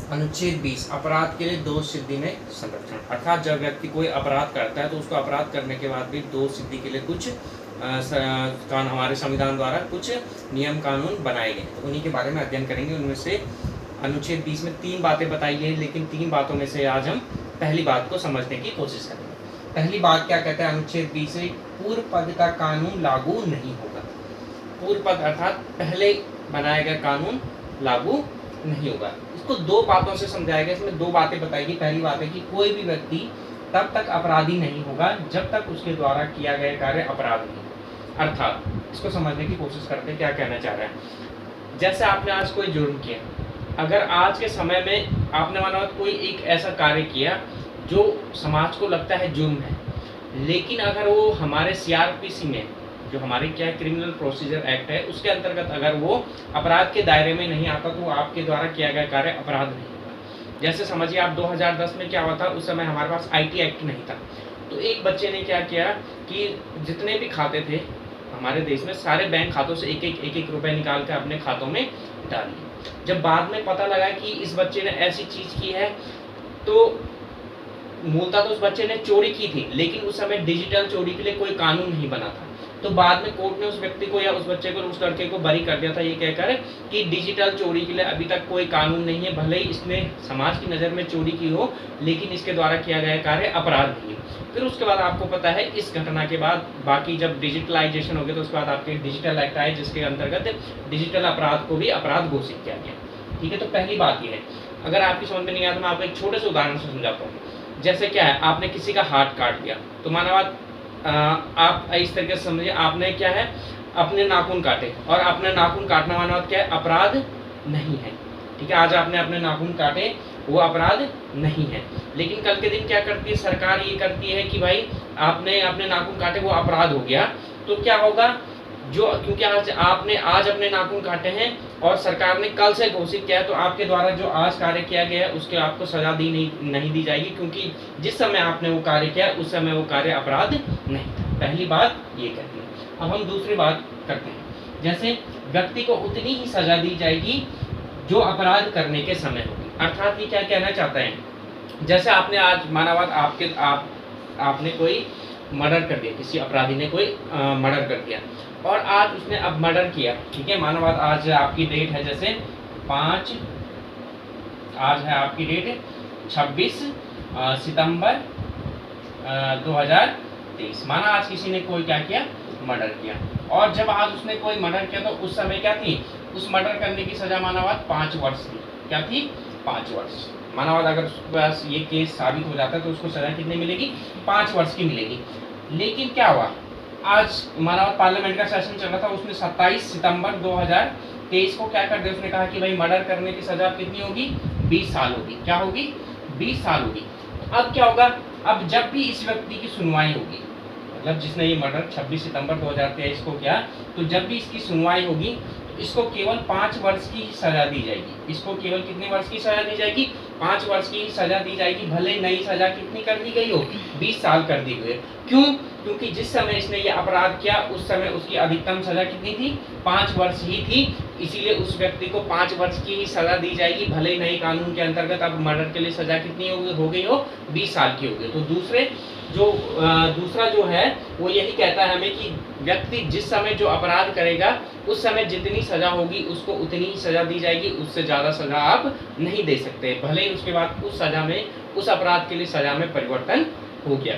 अनुच्छेद 20 अपराध के लिए दोष सिद्धि में संरक्षण, अर्थात जब व्यक्ति कोई अपराध करता है तो उसको अपराध करने के बाद भी दोष सिद्धि के लिए कुछ हमारे संविधान द्वारा कुछ नियम कानून बनाए गए, तो उन्हीं के बारे में अध्ययन करेंगे। उनमें से अनुच्छेद 20 में 3 बातें बताई गई, लेकिन 3 बातों में से आज हम पहली बात को समझने की कोशिश करेंगे। पहली बात क्या कहता है अनुच्छेद 20 में, पूर्व पद का कानून लागू नहीं होगा। पूर्व पद अर्थात पहले बनाया गया कानून लागू नहीं होगा। इसको 2 बातों से समझाया गया। इसमें 2 बातें बताई गई। पहली बात है कि कोई भी व्यक्ति तब तक अपराधी नहीं होगा जब तक उसके द्वारा किया गया कार्य अपराध नहीं। अर्थात इसको समझने की कोशिश करते हैं क्या कहना चाह रहा है। जैसे आपने आज कोई जुर्म किया, अगर आज के समय में आपने माना कोई एक ऐसा कार्य किया जो समाज को लगता है जुर्म है, लेकिन अगर वो हमारे CRPC में, जो हमारे क्या क्रिमिनल प्रोसीजर एक्ट है, उसके अंतर्गत अगर वो अपराध के दायरे में नहीं आता तो आपके द्वारा किया गया कार्य अपराध नहीं होगा। जैसे समझिए आप 2010 में क्या हुआ था, उस समय हमारे पास IT एक्ट नहीं था, तो एक बच्चे ने क्या किया कि जितने भी खाते थे हमारे देश में, सारे बैंक खातों से एक एक रुपए निकाल कर अपने खातों में डाल दिए। जब बाद में पता लगा कि इस बच्चे ने ऐसी चीज़ की है, तो मूलतः तो उस बच्चे ने चोरी की थी, लेकिन उस समय डिजिटल चोरी के लिए कोई कानून नहीं बना था, तो बाद में कोर्ट ने उस व्यक्ति को या उस बच्चे को, उस लड़के को बरी कर दिया था, ये कहकर कि डिजिटल चोरी के लिए अभी तक कोई कानून नहीं है, भले ही इसने समाज की नज़र में चोरी की हो, लेकिन इसके द्वारा किया गया कार्य अपराध नहीं है। फिर उसके बाद आपको पता है इस घटना के बाद बाकी जब डिजिटलाइजेशन हो गया तो उसके बाद आपके डिजिटल एक्ट आए, जिसके अंतर्गत डिजिटल अपराध को भी अपराध घोषित किया गया। ठीक है, तो पहली बात ये है। अगर आपकी समझ में नहीं आया तो मैं आपको एक छोटे से उदाहरण से समझाता हूँ। जैसे क्या है, आपने किसी का हाथ काट दिया, तो माना बात आप इस तरीके से समझिए, आपने क्या है अपने नाखून काटे, और अपने नाखून काटना माना बात क्या है, अपराध नहीं है। ठीक है, आज आपने अपने नाखून काटे, वो अपराध नहीं है, लेकिन कल के दिन क्या करती है सरकार, ये करती है कि भाई आपने अपने नाखून काटे, वो अपराध हो गया, तो क्या होगा, जो क्योंकि आज अपने नाखून काटे हैं और सरकार ने कल से घोषित किया है, तो आपके द्वारा जो आज कार्य किया गया है उसके आपको सजा नहीं दी जाएगी, क्योंकि जिस समय आपने वो कार्य किया उस समय वो कार्य अपराध नहीं था। पहली बात ये कहती है। अब हम दूसरी बात करते हैं। जैसे व्यक्ति को उतनी ही सजा दी जाएगी जो अपराध करने के समय होगी। अर्थात ये क्या कहना चाहता है, जैसे आपने आज माना बात आपने कोई मर्डर कर दिया, किसी अपराधी ने कोई मर्डर कर दिया, और आज उसने अब मर्डर किया। ठीक है, मानो बात आज आपकी डेट है जैसे 5, आज है आपकी डेट 26 सितंबर 2023। माना आज किसी ने कोई क्या किया, मर्डर किया, और जब आज उसने कोई मर्डर किया तो उस समय क्या थी, उस मर्डर करने की सजा माना बात 5 वर्ष थी। क्या थी, 5 वर्ष। माना बात अगर उसके पास ये केस साबित हो जाता है तो उसको सजा कितनी मिलेगी, 5 वर्ष की मिलेगी। लेकिन क्या हुआ, आज माना पार्लियामेंट का सेशन चल रहा था, उसने 27 सितंबर 2023 को क्या कर दिया, उसने कहा कि भाई मर्डर करने की सजा कितनी होगी, 20 साल होगी। क्या होगी, 20 साल होगी। अब क्या होगा, अब जब भी इस व्यक्ति की सुनवाई होगी, मतलब जिसने ये मर्डर 26 सितंबर 2023 को किया, तो जब भी इसकी सुनवाई होगी तो इसको केवल 5 वर्ष की सजा दी जाएगी। इसको केवल कितने वर्ष की सजा दी जाएगी, 5 वर्ष की सजा दी जाएगी, भले नई सजा कितनी कर दी गई हो, 20 साल कर दी गई है। क्यों, क्योंकि जिस समय इसने ये अपराध किया उस समय उसकी अधिकतम सजा कितनी थी, 5 वर्ष ही थी, इसीलिए उस व्यक्ति को 5 वर्ष की ही सजा दी जाएगी, भले ही नए कानून के अंतर्गत अब मर्डर के लिए सजा कितनी हो गई हो, 20 साल की हो गई। तो दूसरा जो है वो यही कहता है हमें कि व्यक्ति जिस समय जो अपराध करेगा उस समय जितनी सजा होगी उसको उतनी ही सजा दी जाएगी, उससे ज़्यादा सजा आप नहीं दे सकते, भले ही उसके बाद उस सजा में, उस अपराध के लिए सजा में परिवर्तन हो गया।